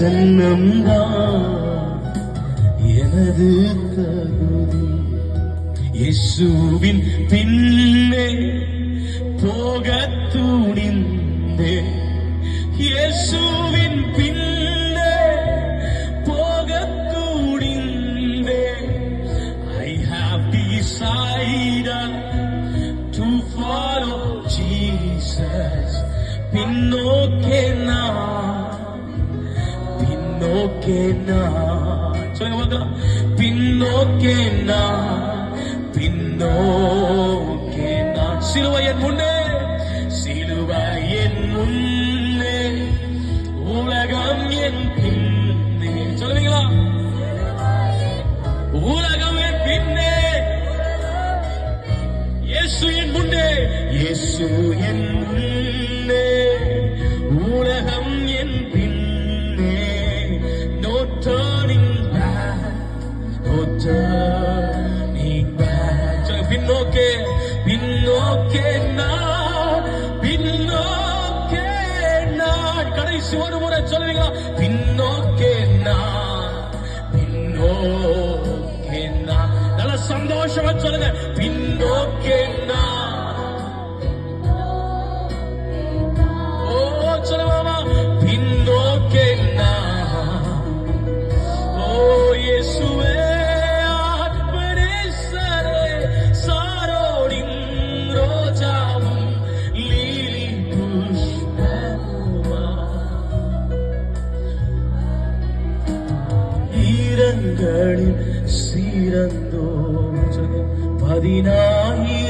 பிரசன்னம்தான் எனது தகுதி. இயேசுவின் பின்னே போக துணிந்தே, இயேசுவின் பின்னே போக துணிந்தே. I have decided to follow Jesus. பின்னோக்கே நான், பின்னோக்கே நான், சொல்லுங்க பின்னோக்கே நான், பின்னோக்கே நான். சிலுவை என் முன்னே, சிலுவை என் முன்னே, உலகம் என் பின்னே. சொல்லுவீங்களா? உலகம் என் பின்னே, இயேசு என் முன்னே, இயேசு என் முன்னே, உலகம் என் பின்னே. No turning back, no turning back. சொல்லுங்க பின்னோக்கே, பின்னோக்கே நான், பின்னோக்கே நான். கடைசி ஒரு முறை சொல்லுவீங்களா? பின்னோக்கே நான், பின்னோக்கே நான். நல்ல சந்தோஷமா சொல்லுங்க, பின்னோக்கே நான். ஓ சொல்லுவாமா, பின்னோக்கே நான். ஓ இயேசுவே ஆத்மனேசரே, சாரோடின் ரோஜாவும் லீலி புஷ்பமுமா, ஈரங்களில் சீரந்தோ. 10,000